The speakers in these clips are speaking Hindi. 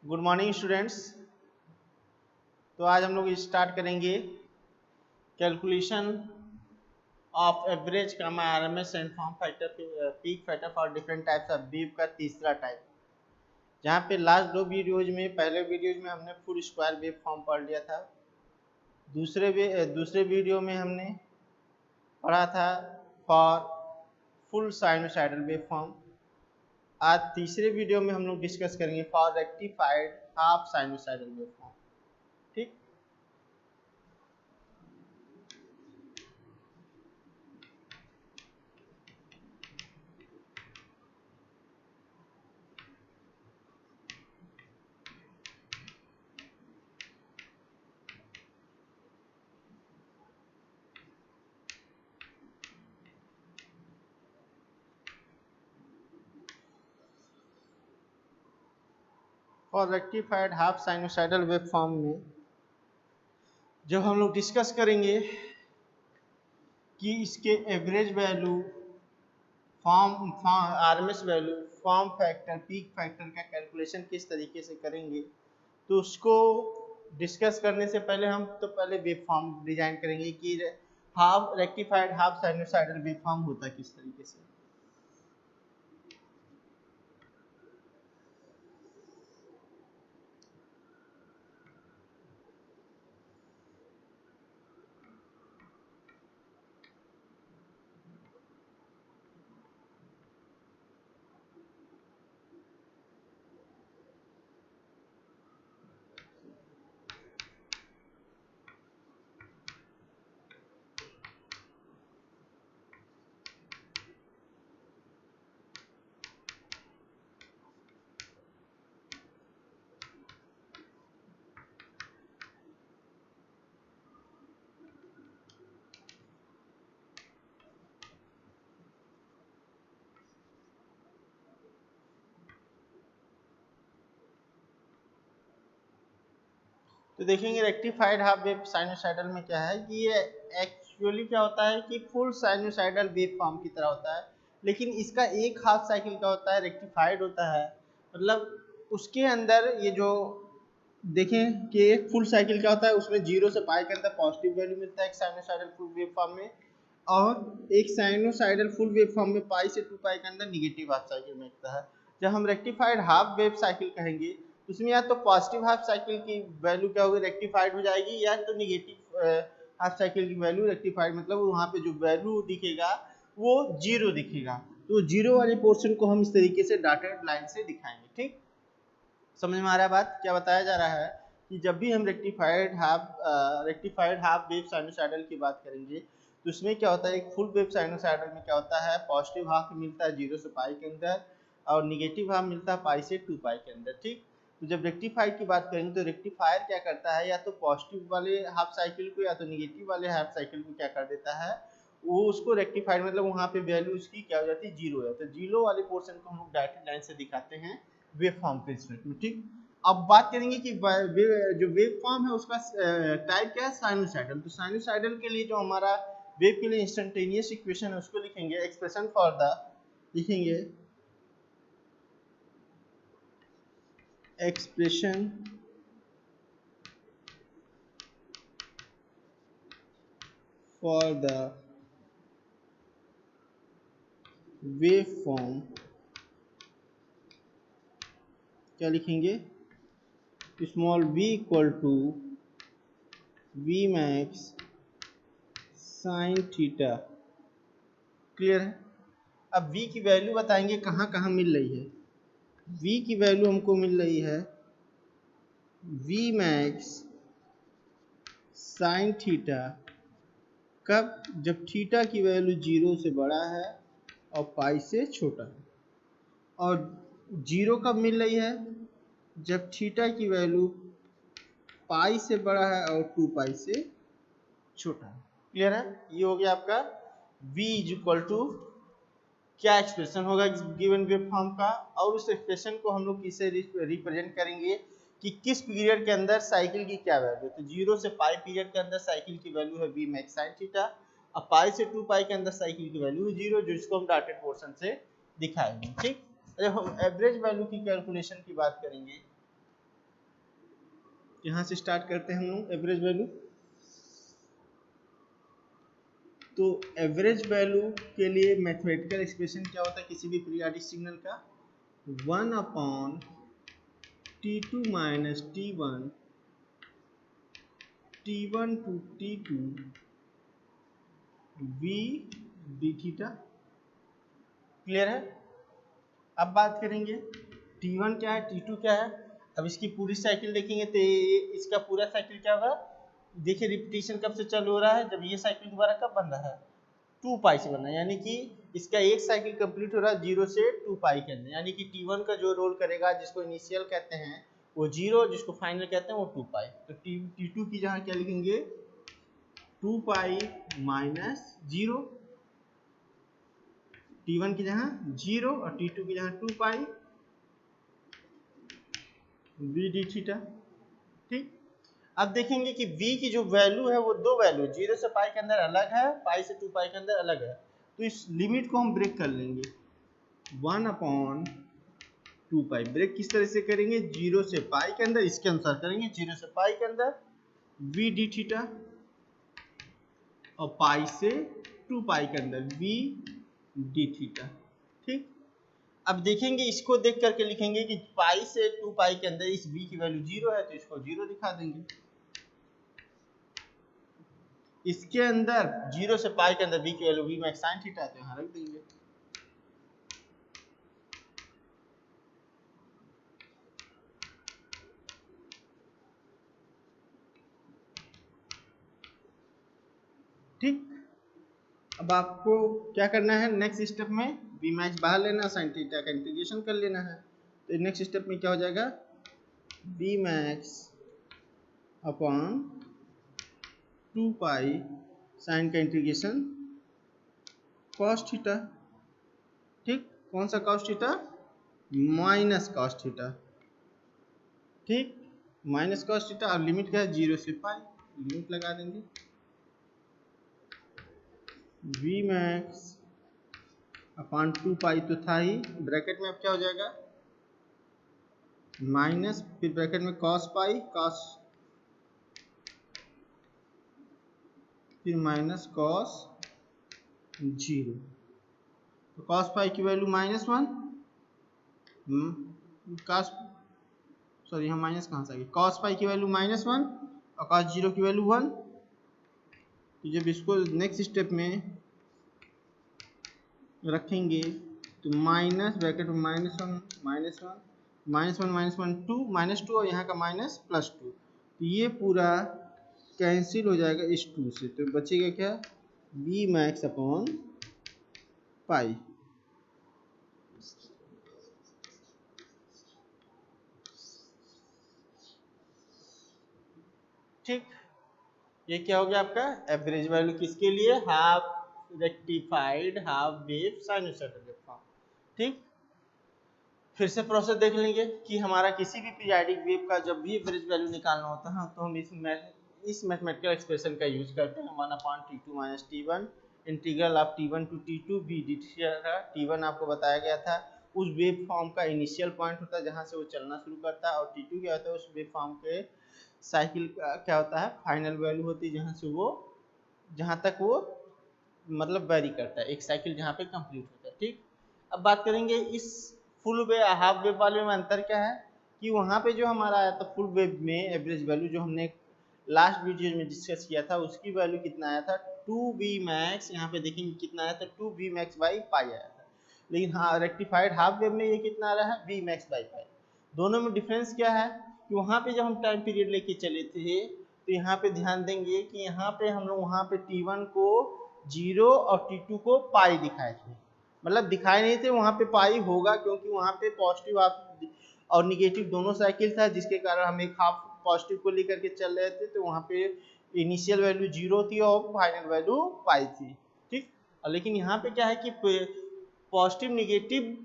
Good morning students. तो आज हम लोग स्टार्ट करेंगे calculation of average comma RMS and form factor peak factor for different types of wave का तीसरा टाइप। जहाँ पे लास्ट दो वीडियोज में, पहले वीडियोज में हमने फुल स्क्वायर वेव फॉर्म पढ़ लिया था। दूसरे वीडियो में हमने पढ़ा था for full sinusoidal wave form. आज तीसरे वीडियो में हम लोग डिस्कस करेंगे for rectified half sinusoidal wave form. ठीक। और rectified half sinusoidal wave form में जब हम लोग डिस्कस करेंगे कि इसके average value, form RMS value, form factor, peak factor का कैलकुलेशन किस तरीके से करेंगे, तो उसको डिस्कस करने से पहले हम पहले वेव फॉर्म डिजाइन करेंगे कि half rectified half sinusoidal wave form होता किस तरीके से। तो देखेंगे रेक्टिफाइड हाफ वेव साइनोसाइडल में क्या है कि ये एक्चुअली क्या होता है कि फुल साइनोसाइडल वेव फॉर्म की तरह होता है, लेकिन इसका एक हाफ साइकिल का होता है, रेक्टिफाइड होता है। मतलब उसके अंदर ये जो देखें कि एक फुल साइकिल का होता है, उसमें 0 से पाई के अंदर पॉजिटिव वैल्यू मिलता है एक साइनोसाइडल फुल वेव फॉर्म में, और एक साइनोसाइडल फुल वेव फॉर्म में पाई से 2 पाई के अंदर निगेटिव हाफ साइकिल मिलता है। जब हम रेक्टिफाइड हाफ वेव साइकिल कहेंगे उसमें या तो पॉजिटिव हाफ साइकिल की वैल्यू क्या होगी, रेक्टिफाइड हो जाएगी, या तो निगेटिव हाफ साइकिल की वैल्यू रेक्टिफाइड, मतलब वहाँ पे जो वैल्यू दिखेगा वो 0 दिखेगा। तो 0 वाले पोर्शन को हम इस तरीके से डॉटेड लाइन से दिखाएंगे। ठीक, समझ में आ रहा है बात? क्या बताया जा रहा है कि जब भी हम रेक्टिफाइड हाफ वेव साइनोसाइडल की बात करेंगे तो उसमें क्या होता है, एक फुल वेव साइनोसाइडल में क्या होता है, पॉजिटिव हाफ मिलता है 0 से पाई के अंदर, और निगेटिव हाफ मिलता है पाई से 2 पाई के अंदर। ठीक, तो जब रेक्टिफाइड की बात करेंगे तो रेक्टिफायर क्या करता है, या तो पॉजिटिव वाले हाफ साइकिल को या तो निगेटिव वाले हाफ साइकिल को क्या कर देता है, वो उसको रेक्टिफाइड मतलब वहाँ पे वैल्यू उसकी क्या हो जाती है, 0 है। तो 0 वाले पोर्शन को हम लोग डायरेक्ट लाइन से दिखाते हैं वेव फॉर्म के रिस्पेक्ट में। ठीक, अब बात करेंगे कि जो वेव फॉर्म है उसका टाइप क्या है, साइनोसाइडल। तो साइनोसाइडल के लिए जो हमारा वेव के लिए इंस्टेंटेनियस इक्वेशन है उसको लिखेंगे, एक्सप्रेशन फॉर द, लिखेंगे expression for the wave form, क्या लिखेंगे, small v equal to V max sine theta. Clear है? अब v की वैल्यू बताएंगे कहाँ कहाँ मिल रही है। v की वैल्यू हमको मिल रही है v मैक्स साइन थीटा कब, जब थीटा की वैल्यू 0 से बड़ा है और पाई से छोटा है। और 0 कब मिल रही है, जब थीटा की वैल्यू पाई से बड़ा है और 2 पाई से छोटा है। क्लियर है? ये हो गया आपका v इज इक्वल टू क्या एक्सप्रेशन होगा गिवन वेव फॉर्म का, और उस एक्सप्रेशन को हम लोग किसे रिप्रेजेंट करेंगे कि किस पीरियड के अंदर साइकिल की क्या वैल्यू है। तो 0 से पाई पीरियड के अंदर साइकिल की वैल्यू है v मैक्स साइन थीटा, अब पाई से 2 पाई के अंदर साइकिल की वैल्यू है 0, जो इसको हम डॉटेड पोर्शन से दिखाएंगे। ठीक, जब हम एवरेज वैल्यू की कैलकुलेशन की बात करेंगे यहाँ से स्टार्ट करते हैं हम लोग एवरेज वैल्यू। तो एवरेज वैल्यू के लिए मैथमेटिकल एक्सप्रेशन क्या होता है किसी भी पीरियोडिक सिग्नल का, 1/T2 minus T1 to T2 V d theta. Clear है? अब बात करेंगे T1 क्या है, T2 क्या है। अब इसकी पूरी साइकिल देखेंगे तो इसका पूरा साइकिल क्या होगा, देखिए रिपीटेशन कब से चालू हो रहा है, जब ये साइकिल दोबारा कब बन रहा है, 2 पाई से बन रहा है, यानी कि इसका एक साइकिल कंप्लीट हो रहा है 0 से 2 पाई के अंदर, यानी कि T1 का जो रोल करेगा जिसको इनिशियल कहते हैं वो 0, जिसको फाइनल कहते हैं वो 2 पाई। तो T2 की जहाँ क्या लिखेंगे 2 पाई माइनस 0, T1 की जहाँ 0 और T2 की जहाँ 2 पाई V डी थीटा। ठीक, अब देखेंगे कि V की जो वैल्यू है वो दो वैल्यू 0 से पाई के अंदर अलग है, पाई से 2 पाई के अंदर अलग है। तो इस लिमिट को हम ब्रेक कर लेंगे, 1/2 पाई। ब्रेक किस तरह से करेंगे, 0 से पाई के अंदर इसके अनुसार करेंगे, 0 से पाई के अंदर V डी थीटा और पाई से 2 पाई के अंदर V डी थीटा। ठीक, अब देखेंगे इसको देख करके लिखेंगे कि पाई से 2 पाई के अंदर इस V की वैल्यू 0 है तो इसको 0 दिखा देंगे। इसके अंदर 0 से पाई के अंदर V की value V max sine theta है तो यहाँ रख देंगे। ठीक, अब आपको क्या करना है नेक्स्ट स्टेप में, V मैक्स बाहर लेना, साइन थीटा का इंटीग्रेशन कर लेना है। तो नेक्स्ट स्टेप में क्या हो जाएगा, V max upon 2 pi sine का इंटीग्रेशन कॉस थीटा। ठीक, कौन सा cos theta, minus cos theta. ठीक, माइनस कॉस थीटा और लिमिट क्या है 0 से पाई, लिमिट लगा देंगे। V मैक्स अपॉन 2 पाई तो था ही, ब्रैकेट में अब क्या हो जाएगा माइनस, फिर ब्रैकेट में कॉस पाई, कॉस, फिर माइनस कॉस 0। तो कॉस पाई की वैल्यू -1, कॉस, सॉरी यहाँ माइनस कहाँ से आ गई, कॉस पाई की वैल्यू -1 और कॉस 0 की वैल्यू 1। तो जब इसको नेक्स्ट स्टेप में रखेंगे तो माइनस ब्रैकेट में -1 -2 और यहाँ का -+2, तो ये पूरा कैंसिल हो जाएगा इस 2 से, तो बचेगा क्या V मैक्स अपॉन पाई। ठीक, ये क्या हो गया आपका एवरेज वैल्यू किसके लिए, half rectified half wave sinusoidal waveform. ठीक, फिर से प्रोसेस देख लेंगे कि हमारा किसी भी पीरियोडिक वेव का जब भी एवरेज वैल्यू निकालना होता है तो हम इस मैथमेटिकल एक्सप्रेशन का यूज करते हैं, 1/T2 minus T1 integral of T1 to T2 V d theta. T1 आपको बताया गया था उस वेव फॉर्म का इनिशियल पॉइंट होता है जहाँ से वो चलना शुरू करता है, और T2 क्या होता है उस वेव फॉर्म के साइकिल का क्या होता है फाइनल वैल्यू होती है जहाँ से वो, जहाँ तक वो मतलब वेरी करता है, एक साइकिल जहाँ पे कंप्लीट होता है। ठीक, अब बात करेंगे इस फुल वेव हाफ वेव वाले में अंतर क्या है कि वहाँ पे जो हमारा आया था फुल वेव में एवरेज वैल्यू जो हमने लास्ट वीडियो में डिस्कस किया था उसकी वैल्यू कितना आया था 2V मैक्स, यहाँ पे देखेंगे कितना आया था 2V मैक्स बाई पाई आया था। लेकिन हाँ रेक्टिफाइड हाफ वेव में ये कितना आ रहा है V मैक्स बाई पाई। दोनों में डिफरेंस क्या है कि वहाँ पे जब हम टाइम पीरियड लेके चले थे तो यहाँ पे ध्यान देंगे कि यहाँ पे हम लोग वहाँ पे T1 को 0 और T2 को पाई दिखाए थे, मतलब दिखाए नहीं थे, वहाँ पे पाई होगा क्योंकि वहाँ पे पॉजिटिव और निगेटिव दोनों साइकिल था जिसके कारण हम एक हाफ पॉजिटिव को लेकर के चल रहे थे, तो वहाँ पे इनिशियल वैल्यू 0 थी और फाइनल वैल्यू पाई थी। ठीक, लेकिन यहाँ पे क्या है कि पॉजिटिव निगेटिव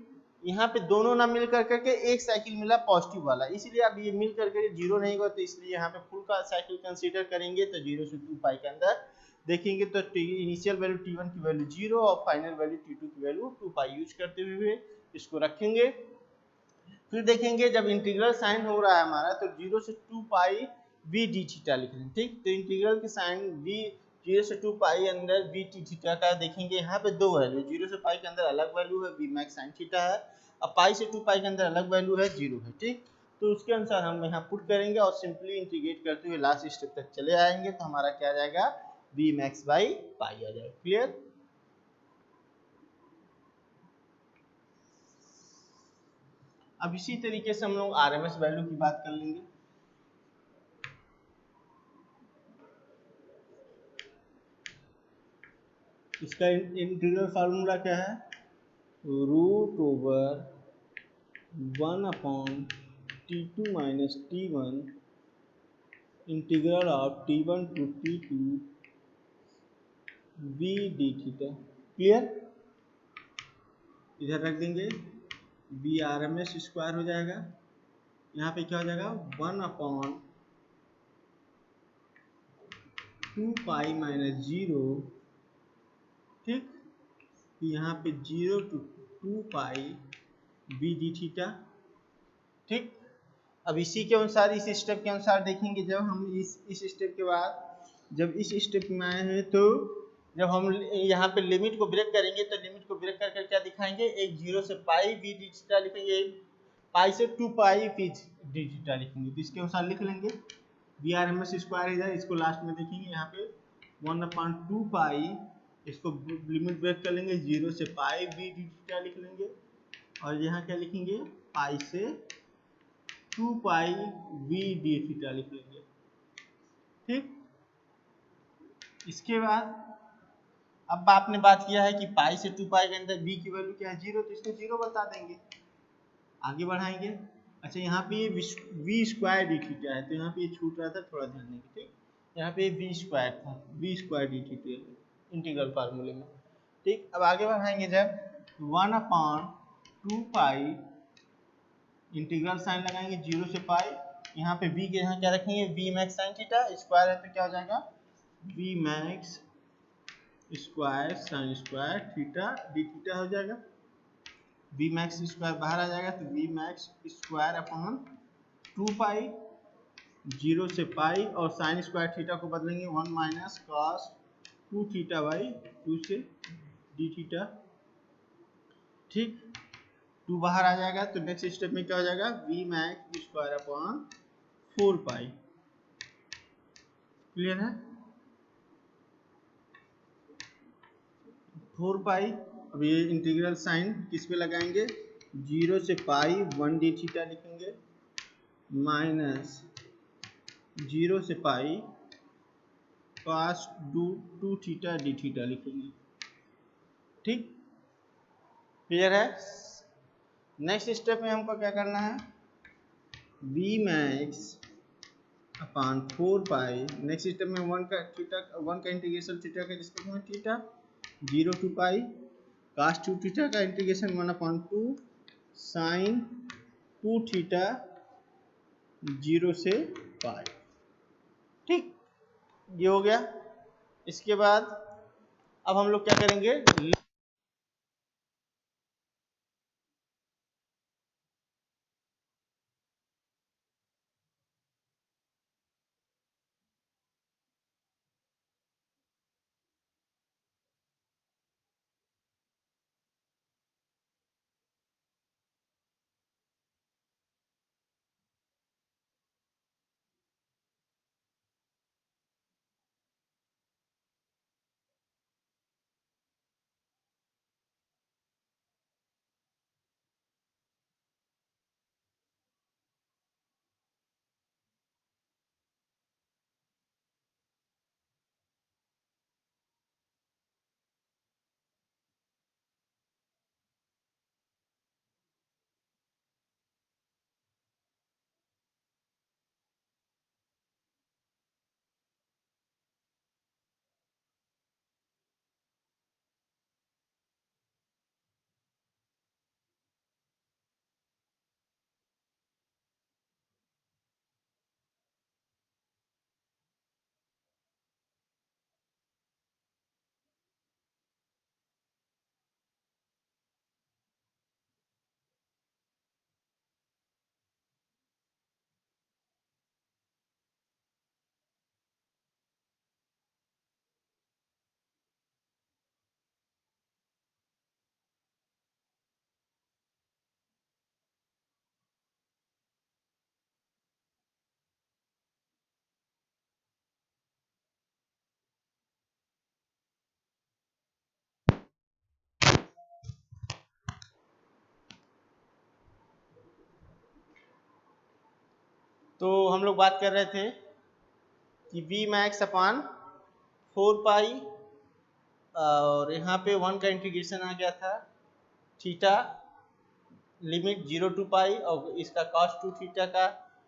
यहाँ पे दोनों ना मिल करके एक साइकिल मिला पॉजिटिव वाला, इसलिए अब ये मिल करके 0 नहीं होगा, तो इसलिए यहाँ पे फुल का साइकिल कंसीडर करेंगे तो 0 से 2 पाई के अंदर देखेंगे तो इनिशियल वैल्यू T1 की वैल्यू 0 और फाइनल वैल्यू T2 की वैल्यू 2 पाई यूज करते हुए इसको रखेंगे। फिर देखेंगे जब इंटीग्रल साइन हो रहा है हमारा तो 0 से 2 पाई वी डी थीटा लिख लें। ठीक, तो इंटीग्रल के साइन वी 0 से 2 पाई अंदर वी टी थीटा का देखेंगे, यहाँ पे दो वैल्यू, 0 से पाई के अंदर अलग वैल्यू है वी मैक्स साइन थीटा है, अब पाई से 2 पाई के अंदर अलग वैल्यू है 0 है। ठीक, तो उसके अनुसार हम यहाँ पुट करेंगे और सिंपली इंटीग्रेट करते हुए लास्ट स्टेप तक चले आएंगे, तो हमारा क्या आ जाएगा, वी मैक्स बाई पाई आ जाएगा। क्लियर। अब इसी तरीके से हम लोग आरएमएस वैल्यू की बात कर लेंगे। इसका इंटीग्रल फार्मूला क्या है, root over 1/t2 minus t1 integral of t1 to t2 v d theta. Clear. इधर रख देंगे, B R M S square हो जाएगा, यहाँ पे क्या हो जाएगा 1/2 पाई माइनस 0। ठीक, यहाँ पे 0 to 2 pi B D theta. ठीक, अब इसी के अनुसार, इस स्टेप के अनुसार देखेंगे, जब हम इस स्टेप के बाद जब इस स्टेप में आए हैं, तो जब हम यहाँ पे लिमिट को ब्रेक करेंगे, तो लिमिट को ब्रेक कर क्या दिखाएंगे, एक 0 से पाई वी डी थीटा लिखेंगे, पाई से 2 पाई वी डी थीटा लिखेंगे, तो इसके अनुसार लिख लेंगे V R M S square इधर, इसको लास्ट में देखेंगे यहाँ पे 1/2 पाई, इसको लिमिट ब्रेक कर लेंगे 0 से पाई वी डी थीटा लिख लेंगे, और यहाँ क्या लिखेंगे, पाई से 2 पाई वी डी थीटा लिख लेंगे। ठीक, इसके बाद अब आपने बात किया है कि पाई से 2 पाई के अंदर बी की वैल्यू क्या है, 0, तो इसको 0 बता देंगे, आगे बढ़ाएंगे। अच्छा, यहाँ पे ये वी स्क्वायर डी थीटा है, तो यहाँ पे ये छूट रहा था, थोड़ा ध्यान देंगे। ठीक, यहाँ पे वी स्क्वायर था, V square D theta integral फार्मूले में। ठीक, अब आगे बढ़ाएंगे, जब 1/2 पाई इंटीग्रल साइन लगाएंगे 0 से पाई, यहाँ पे v के यहाँ क्या रखेंगे, V max sine theta, square है तो क्या हो जाएगा, V max square sine square theta D theta हो जाएगा, वी मैक्स स्क्वायर बाहर आ जाएगा, तो V max square upon 2 pi 0 से पाई, और साइन स्क्वायर थीटा को बदलेंगे 1 माइनस कॉस 2 थीटा बाई 2 से डी थीटा। ठीक, 2 बाहर आ जाएगा, तो नेक्स्ट स्टेप में क्या हो जाएगा, V max square upon 4 pi. Clear है, 4 पाई। अब ये इंटीग्रल साइन किस पे लगाएंगे, 0 से पाई 1 डी थीटा लिखेंगे, माइनस 0 से pi cos 2 theta D theta लिखेंगे। ठीक, क्लियर है। नेक्स्ट स्टेप में हमको क्या करना है, V max upon 4 pi, next step में 1 का थीटा, 1 का इंटीग्रेशन थीटा के रिस्पेक्ट में theta 0 to pi cos 2 theta का इंटीग्रेशन 1/2 साइन 2 थीटा 0 से पाई। ठीक, ये हो गया। इसके बाद अब हम लोग क्या करेंगे, तो हम लोग बात कर रहे थे कि वी मैक्स अपान 4 पाई और यहाँ पे 1 का इंटीग्रेशन आ गया था थीटा लिमिट 0 टू पाई और इसका cos 2 थीटा का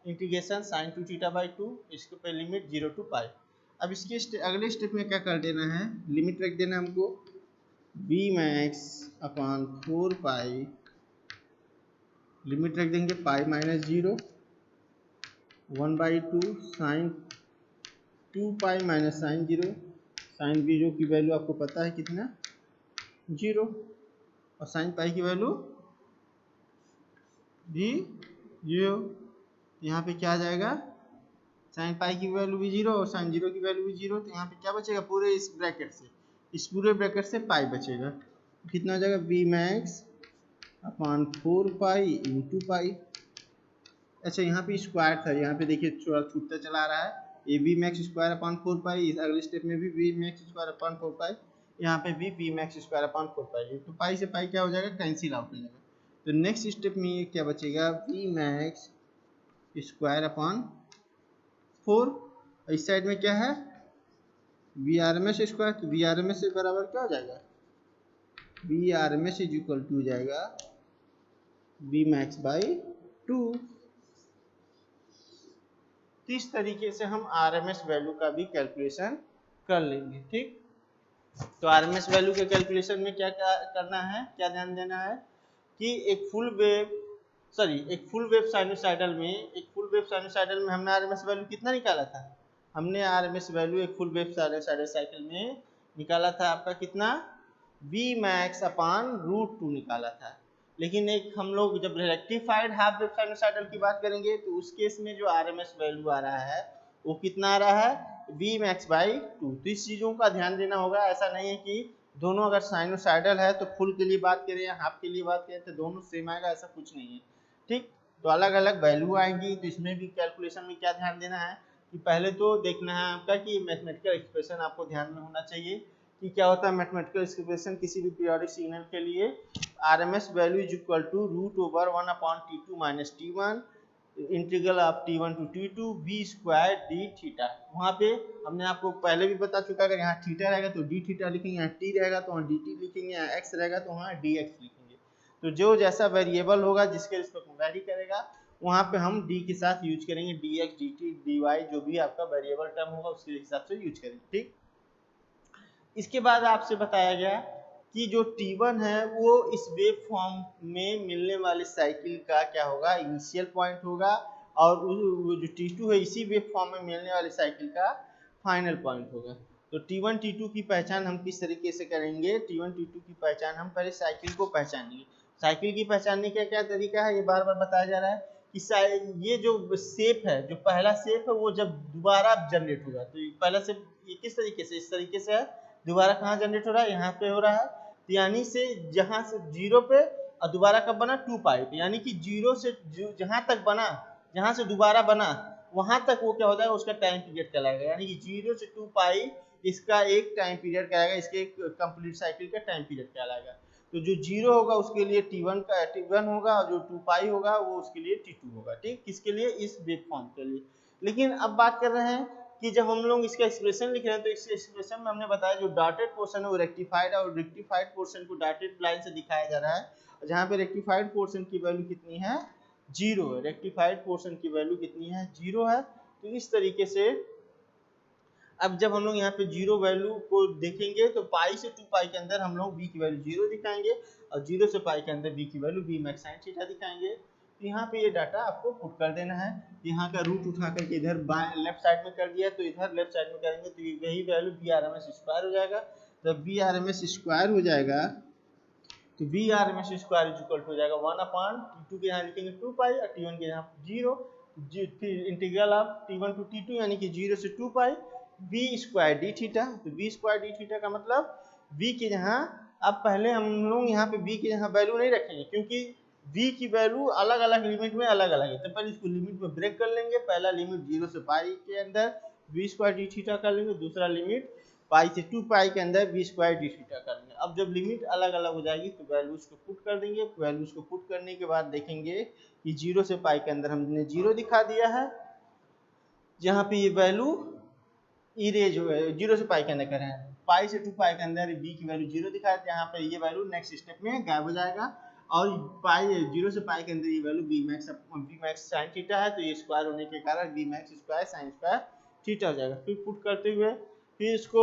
इंटीग्रेशन sin 2 थीटा बाई 2 इसके पे लिमिट 0 टू पाई। अब इसके अगले स्टेप में क्या कर देना है, लिमिट रख देना हमको v max upon 4 pi, limit रख देंगे pi minus 0 1 by 2 sine 2 pi minus sine 0, sine 0 की वैल्यू आपको पता है कितना 0 और साइन पाई की वैल्यू भी 0। यहाँ पे क्या आ जाएगा, साइन पाई की वैल्यू भी 0 और साइन 0 की वैल्यू भी 0, तो यहाँ पे क्या बचेगा, पूरे इस ब्रैकेट से, इस पूरे ब्रैकेट से पाई बचेगा, कितना हो जाएगा v max upon 4 pi into pi. अच्छा यहाँ पे स्क्वायर था, यहाँ पे देखिए थोड़ा छूटता चला आ रहा है, ये v मैक्स स्क्वायर अपान 4 पाई, इस अगले स्टेप में भी v मैक्स स्क्वायर अपान 4 पाई, यहाँ पे भी v मैक्स स्क्वायर अपान 4 पाई, तो पाई से पाई क्या हो जाएगा, कैंसिल आउट हो जाएगा। तो नेक्स्ट स्टेप में ये क्या बचेगा, v मैक्स स्क्वायर अपान 4, इस साइड में क्या है V R M S square, तो वी आर एम एस से बराबर क्या हो जाएगा, V R M S is equal to हो जाएगा वी मैक्स बाई 2। इस तरीके से हम आर एम एस वैल्यू का भी कैलकुलेशन कर लेंगे। ठीक, तो आर एम एस वैल्यू के कैलकुलेशन में क्या क्या करना है, क्या ध्यान देना है कि एक फुल वेव साइनोसाइडल में हमने आरएमएस वैल्यू कितना निकाला था, हमने आरएमएस वैल्यू एक फुल वेव साइनोसाइडल साइकिल में निकाला था आपका कितना, v मैक्स अपान √2 निकाला था। लेकिन एक हम लोग जब रेक्टिफाइड हाफ वेव साइनोसाइडल की बात करेंगे तो उस केस में जो आरएमएस वैल्यू आ रहा है वो कितना आ रहा है, v मैक्स बाई 2। तो इस चीज़ों का ध्यान देना होगा, ऐसा नहीं है कि दोनों अगर साइनोसाइडल है तो फुल के लिए बात करें या हाफ के लिए बात करें तो दोनों सेम आएगा, ऐसा कुछ नहीं है। ठीक, तो अलग अलग वैल्यू आएंगी, तो इसमें भी कैलकुलेशन में क्या ध्यान देना है कि पहले तो देखना है आपका कि मैथमेटिकल एक्सप्रेशन आपको ध्यान में होना चाहिए कि क्या होता है मैथमेटिकल एक्सप्रेशन किसी भी पीरियोडिक सिग्नल के लिए, RMS value is equal to √1/t2 minus t1 integral of t1 to t2 v square d theta. वहाँ पे हमने आपको पहले भी बता चुका, अगर यहाँ थीटा रहेगा तो d थीटा लिखेंगे, यहाँ t रहेगा तो वहाँ dt लिखेंगे, यहाँ x रहेगा तो वहाँ dx लिखेंगे। तो जो जैसा वेरिएबल होगा जिसके रिस्पेक्ट में वैरी करेगा वहाँ पे हम d के साथ यूज करेंगे, dx dt dy जो भी आपका वेरिएबल टर्म होगा उसके हिसाब से यूज करेंगे। ठीक, इसके बाद आपसे बताया गया कि जो t1 है वो इस वेव फॉर्म में मिलने वाले साइकिल का क्या होगा, इनिशियल पॉइंट होगा, और वो जो t2 है इसी वेव फॉर्म में मिलने वाले साइकिल का फाइनल पॉइंट होगा। तो t1 t2 की पहचान हम किस तरीके से करेंगे, t1 t2 की पहचान हम पहले साइकिल को पहचानेंगे। साइकिल की पहचानने का क्या तरीका है, ये बार बार बताया जा रहा है कि ये जो शेप है, जो पहला शेप है वो जब दोबारा जनरेट होगा, तो पहला शेप ये किस तरीके से, इस तरीके से है, दोबारा कहाँ जनरेट हो रहा है, यहाँ पे हो रहा है, तो यानी से जहाँ से 0 पे और दोबारा कब बना 2 पाई, तो यानी कि 0 से जहाँ तक बना, जहाँ से दोबारा बना वहां तक वो क्या होता है उसका टाइम पीरियड कहलाएगा, यानी कि 0 से 2 पाई इसका एक टाइम पीरियड कहलाएगा, इसके एक कंप्लीट साइकिल का टाइम पीरियड कहलाएगा। तो जो 0 होगा उसके लिए t1 होगा और जो 2 पाई होगा वो उसके लिए t2 होगा। ठीक, किसके लिए, इस वेव फॉर्म के लिए। लेकिन अब बात कर रहे हैं कि जब हम लोग इसका एक्सप्रेशन लिख रहे हैं तो इस एक्सप्रेशन में हमने बताया जो डॉटेड पोर्शन है वो रेक्टिफाइड है, और रेक्टिफाइड पोर्शन को डॉटेड लाइन से दिखाया जा रहा है, जहाँ पे रेक्टिफाइड पोर्शन की वैल्यू कितनी है, 0 है। रेक्टिफाइड पोर्शन की वैल्यू कितनी है, 0 है। तो इस तरीके से अब जब हम लोग यहाँ पे 0 वैल्यू को देखेंगे तो पाई से 2 पाई के अंदर हम लोग v की वैल्यू 0 दिखाएंगे, और 0 से पाई के अंदर v की value v max sine theta दिखाएंगे। तो यहाँ पे ये डाटा आपको पुट कर देना है, यहाँ का रूट उठा करके इधर लेफ्ट साइड में कर दिया, तो इधर लेफ्ट साइड में करेंगे तो यही value V R M S square हो जाएगा। तो V R M S square हो जाएगा, तो V R M S square is equal to हो जाएगा 1/t2 के यहाँ लिखेंगे 2 पाई और t1 के यहाँ 0, integral of t1 to t2 यानी कि 0 से 2 पाई v स्क्वायर डी थीटा। तो v स्क्वायर डी थीटा का मतलब v के यहाँ, अब पहले हम लोग यहाँ पे v के यहाँ वैल्यू नहीं रखेंगे क्योंकि v की वैल्यू अलग अलग लिमिट में अलग अलग है, तो पहले इसको लिमिट में ब्रेक कर लेंगे। पहला लिमिट 0 से पाई के अंदर v स्क्वायर डी थीटा कर लेंगे, दूसरा लिमिट पाई से 2 पाई के अंदर v स्क्वायर डी थीटा कर लेंगे। अब जब लिमिट अलग अलग हो जाएगी तो वैल्यूज को पुट कर देंगे, वैल्यूज को पुट करने के बाद देखेंगे कि 0 से पाई के अंदर हमने 0 दिखा दिया है, जहाँ पे ये वैल्यू इरेज हो गए, 0 से पाई के अंदर कर रहे हैं, पाई से 2 पाई के अंदर बी की वैल्यू 0 दिखाया, यहाँ पे ये वैल्यू नेक्स्ट स्टेप में गायब हो जाएगा, और पाई 0 से पाई के अंदर ये value B max sine theta है, तो ये स्क्वायर होने के कारण B max square sine square theta हो जाएगा। फिर पुट करते हुए फिर इसको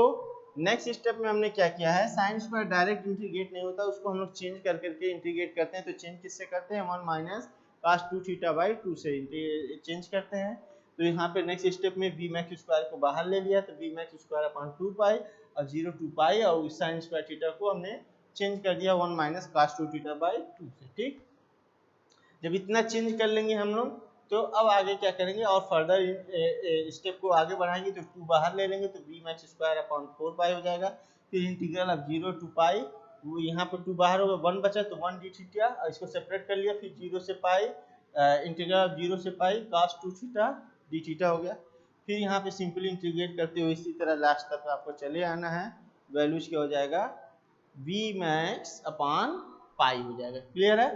नेक्स्ट स्टेप में हमने क्या किया है, साइन स्क्वायर डायरेक्ट इंटीग्रेट नहीं होता, उसको हम लोग चेंज कर करके इंटीग्रेट करते हैं। तो चेंज किससे करते हैं, 1 माइनस cos 2 थीटा बाई 2 से चेंज करते हैं। तो यहाँ पे नेक्स्ट स्टेप में बी मैक्स स्क्वायर को बाहर ले लिया, तो बी मैक्स स्क्वायर अपॉन 2 पाई और 0 टू पाई, और साइन स्क्वायर थीटा को हमने चेंज कर दिया 1 माइनस cos 2 थीटा बाई 2 से। ठीक, जब इतना चेंज कर लेंगे हम लोग, तो अब आगे क्या करेंगे और फर्दर स्टेप को आगे बढ़ाएंगे, तो 2 बाहर ले लेंगे, तो बी मैक्स स्क्वायर अपॉन 4 पाई हो जाएगा। फिर इंटीग्रल ऑफ 0 टू पाई, वो यहाँ पर 2 बाहर होगा, 1 बचा तो 1 डी थीटा, और इसको सेपरेट कर लिया। फिर 0 से पाई, इंटीग्रल ऑफ 0 से पाई cos 2 थीटा डी थीटा हो गया। फिर यहाँ पे सिंपली इंटीग्रेट करते हुए इसी तरह लास्ट तक आपको चले आना है, वैल्यूज क्या हो जाएगा, v मैक्स अपॉन पाई हो जाएगा। क्लियर है।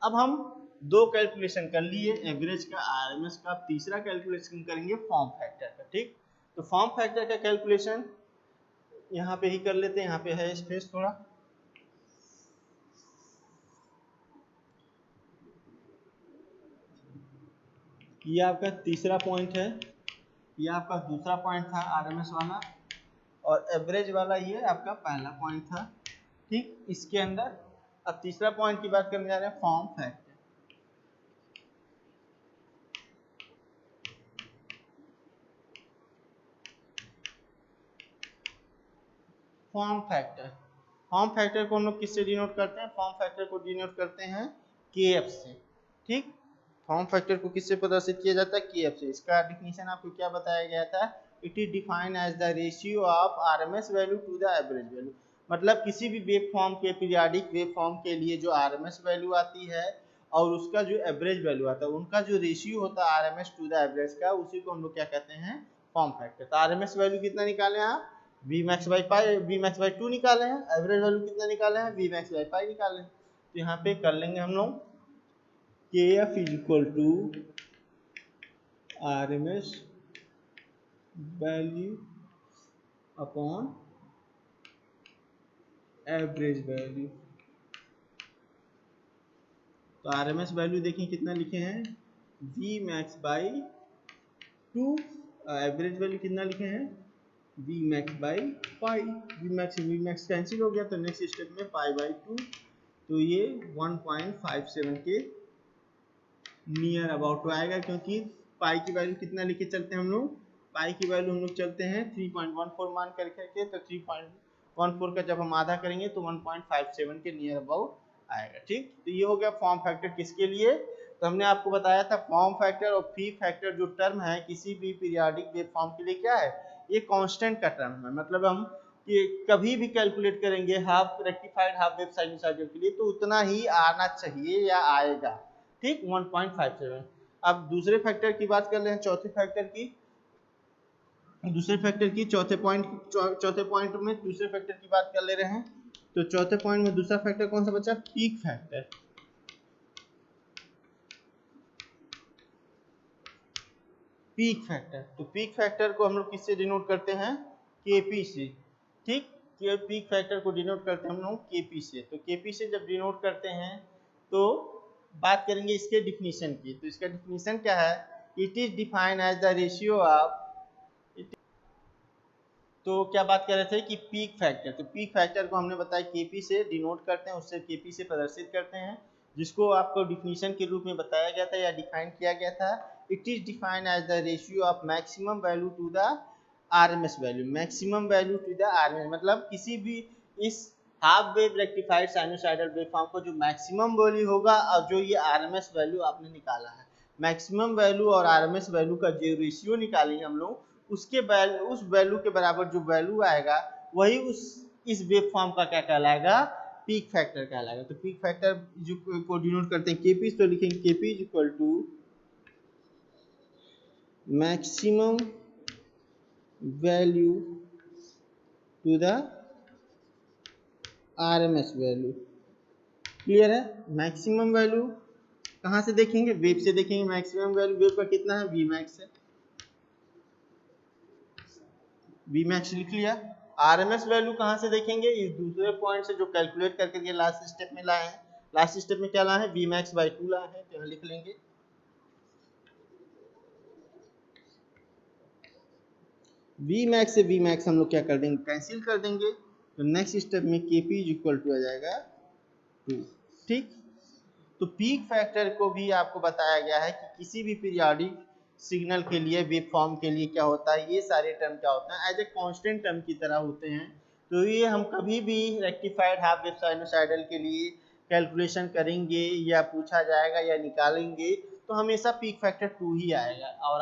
अब हम दो कैलकुलेशन कर लिए, एवरेज का, आरएमएस का। तीसरा कैलकुलेशन करेंगे फॉर्म फैक्टर का। ठीक, तो फॉर्म फैक्टर का कैलकुलेशन यहाँ पे ही कर लेते हैं, यहाँ पे है स्पेस थोड़ा। ये आपका तीसरा पॉइंट है, ये आपका दूसरा पॉइंट था आरएमएस वाला, और एवरेज वाला ये आपका पहला पॉइंट था। ठीक, इसके अंदर अब तीसरा पॉइंट की बात करने जा रहे हैं, form factor. Form factor, form factor को हम लोग किससे डिनोट करते हैं, फॉर्म फैक्टर को डिनोट करते हैं केएफ से। ठीक, फॉर्म फैक्टर को किससे प्रदर्शित किया जाता है, केएफ से। इसका डिफिनीशन आपको क्या बताया गया था, it is defined as the ratio of RMS value to the average value. मतलब किसी भी वेव फॉर्म के, पीरियाडिक वेव फॉर्म के लिए जो आरएमएस वैल्यू आती है और उसका जो एवरेज वैल्यू आता है, उनका जो रेशियो होता है आरएमएस टू द एवरेज का, उसी को हम लोग क्या कहते हैं, फॉर्म फैक्टर। तो आरएमएस वैल्यू कितना निकाले आप, V max by pi, V max by 2 निकाले हैं। एवरेज वैल्यू कितना निकाले हैं, वी मैक्स बाई पाई निकाले हैं। तो यहाँ पे कर लेंगे हम लोग KF is equal to RMS value upon average value. तो RMS वैल्यू देखिए कितना लिखे हैं, V max by 2, average value कितना लिखे हैं, V max by pi. V max cancel हो गया, तो नेक्स्ट स्टेप में पाई बाई 2, तो ये 1.57 के नियर अबाउट आएगा, क्योंकि पाई की वैल्यू कितना लेके चलते हैं हम लोग, पाई की वैल्यू हम लोग चलते हैं 3.14 मान करके, तो 3.14 का जब हम आधा करेंगे तो 1.57 के नियर अबाउट आएगा। ठीक, तो ये हो गया फॉर्म फैक्टर किसके लिए, तो हमने आपको बताया था फॉर्म फैक्टर और फी फैक्टर जो टर्म है किसी भी पीरियाडिक वेव फॉर्म के लिए क्या है, ये कांस्टेंट का टर्म है। मतलब हम ये कभी भी कैलकुलेट करेंगे half rectified half wave sinusoidal के लिए, तो उतना ही आना चाहिए या आएगा। ठीक, 1.57। अब दूसरे फैक्टर की बात कर रहे हैं, चौथे फैक्टर की, दूसरे फैक्टर की चौथे पॉइंट में दूसरे फैक्टर की बात कर ले रहे हैं। तो चौथे पॉइंट में दूसरा फैक्टर कौन सा बचा, पीक फैक्टर। पीक फैक्टर, तो पीक फैक्टर को हम लोग किससे डिनोट करते हैं, केपी से। ठीक, पीक फैक्टर को डिनोट करते हैं हम लोग केपी से। तो केपी से जब डिनोट करते हैं तो बात करेंगे इसके डिफिनीशन की। तो इसका डिफिनीशन क्या है, it is defined as the ratio of, तो क्या बात कर रहे थे कि पीक फैक्टर, तो पीक फैक्टर को हमने बताया केपी से डिनोट करते हैं, उससे केपी से प्रदर्शित करते हैं, जिसको आपको डिफिनीशन के रूप में बताया गया था या डिफाइन किया गया था। It is defined as the ratio of maximum value to the RMS value. Maximum value to the RMS मतलब किसी भी इस half wave rectified sinusoidal waveform को जो मैक्सिमम वैल्यू होगा और जो ये आरएमएस वैल्यू आपने निकाला है, मैक्सिमम वैल्यू और आरएमएस वैल्यू का जो रेशियो निकालेंगे हम लोग, उसके उस वैल्यू के बराबर जो वैल्यू आएगा वही उस इस वेव फॉर्म का क्या कहलाएगा, पीक फैक्टर कहलाएगा। तो पीक फैक्टर जो को डिनोट करते हैं केपी, तो लिखेंगे KP is equal to maximum value to the RMS value. Clear है। मैक्सिमम वैल्यू कहाँ से देखेंगे, वेव से देखेंगे। मैक्सिमम वैल्यू वेव का कितना है, वी मैक्स है। वी मैक्स लिख लिया। आरएमएस वैल्यू कहाँ से देखेंगे, इस दूसरे पॉइंट से जो कैलकुलेट करके ये लास्ट स्टेप में लाए हैं। लास्ट स्टेप में क्या लाए हैं, वी मैक्स बाई 2 लाए हैं, तो यहाँ लिख लेंगे वी मैक्स से वी मैक्स हम लोग क्या कर देंगे, कैंसिल कर देंगे, तो नेक्स्ट स्टेप में केपी इज इक्वल टू आ जाएगा 2। ठीक, तो पीक फैक्टर को भी आपको बताया गया है कि किसी भी पीरियोडिक सिग्नल के लिए, वेव फॉर्म के लिए क्या होता है, ये सारे टर्म क्या होते हैं, एज ए कांस्टेंट टर्म की तरह होते हैं। तो ये हम कभी भी रेक्टिफाइड हाफ वेव साइनोसाइडल के लिए कैलकुलेशन करेंगे या पूछा जाएगा या निकालेंगे तो हमेशा पीक फैक्टर 2 ही आएगा। और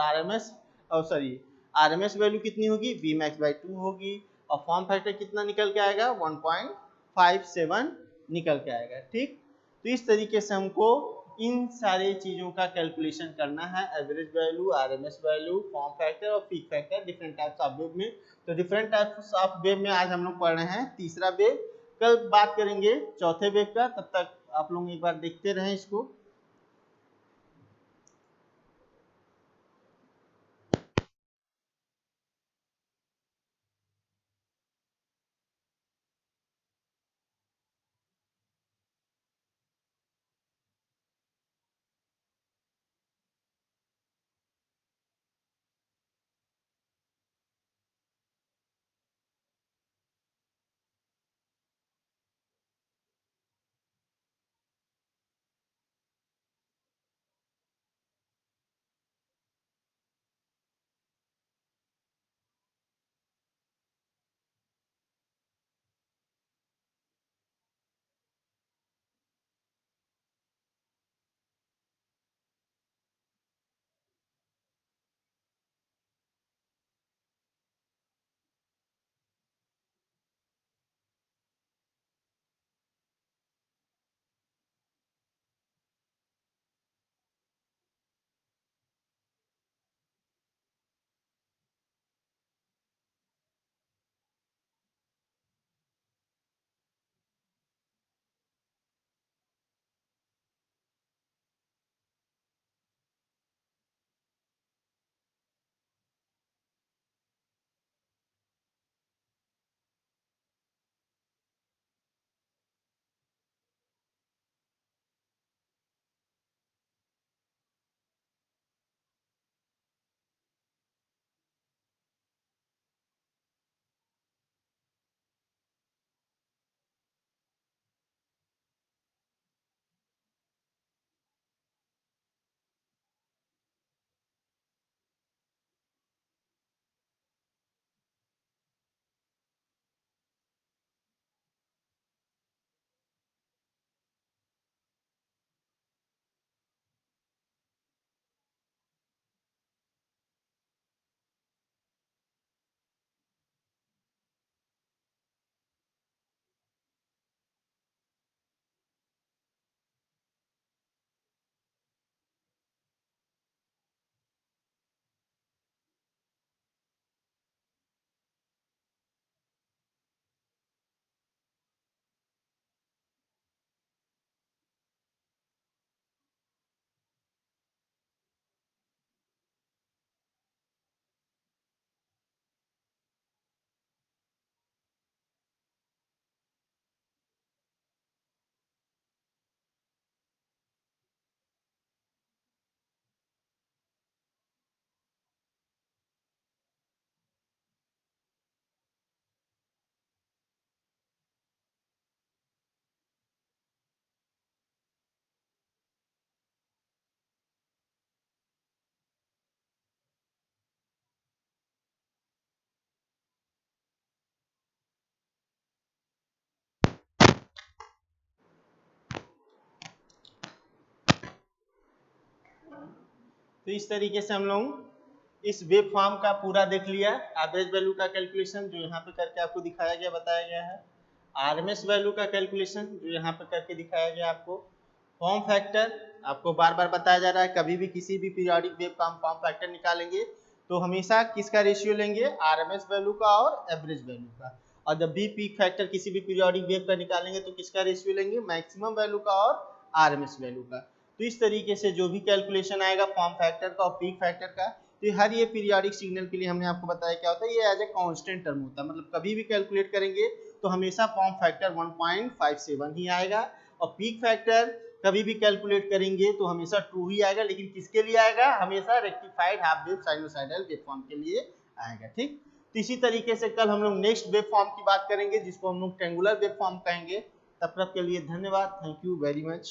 आरएमएस वैल्यू कितनी होगी, वी मैक्स बाई 2 होगी, और फॉर्म फैक्टर कितना निकल के आएगा, 1.57 निकल के आएगा। ठीक, तो इस तरीके से हमको इन सारी चीज़ों का कैलकुलेशन करना है, average value, RMS value, form factor और peak factor, different types of wave में। तो डिफरेंट टाइप्स ऑफ वेव में आज हम लोग पढ़ रहे हैं तीसरा वेव, कल बात करेंगे चौथे वेव का। तब तक आप लोग एक बार देखते रहें इसको। तो इस तरीके से हम लोग इस वेव फॉर्म का पूरा देख लिया। एवरेज वैल्यू का कैलकुलेशन जो यहाँ पे करके आपको दिखाया गया, बताया गया है। आरएमएस वैल्यू का कैलकुलेशन जो यहाँ पे करके दिखाया गया आपको। फॉर्म फैक्टर आपको बार बार बताया जा रहा है, कभी भी किसी भी पीरियोडिक वेव का हम फॉर्म फैक्टर निकालेंगे तो हमेशा किसका रेशियो लेंगे, आरएमएस वैल्यू का और एवरेज वैल्यू का। और जब भी पीक फैक्टर किसी भी पीरियोडिक वेव का निकालेंगे तो किसका रेशियो लेंगे, मैक्सिमम वैल्यू का और आरएमएस वैल्यू का। तो इस तरीके से जो भी कैलकुलेशन आएगा फॉर्म फैक्टर का और पीक फैक्टर का, तो हर ये पीरियोडिक सिग्नल के लिए हमने आपको बताया क्या होता है, ये एज ए कांस्टेंट टर्म होता है, मतलब कभी भी कैलकुलेट करेंगे तो हमेशा फॉर्म फैक्टर 1.57 ही आएगा, और पीक फैक्टर कभी भी कैलकुलेट करेंगे तो हमेशा 2 ही आएगा, लेकिन किसके लिए आएगा, हमेशा rectified half wave sinusoidal wave form के लिए आएगा। ठीक, तो इसी तरीके से कल हम लोग नेक्स्ट वेव फॉर्म की बात करेंगे जिसको हम लोग ट्रायंगुलर वेव फॉर्म कहेंगे। तब तक के लिए धन्यवाद, थैंक यू वेरी मच।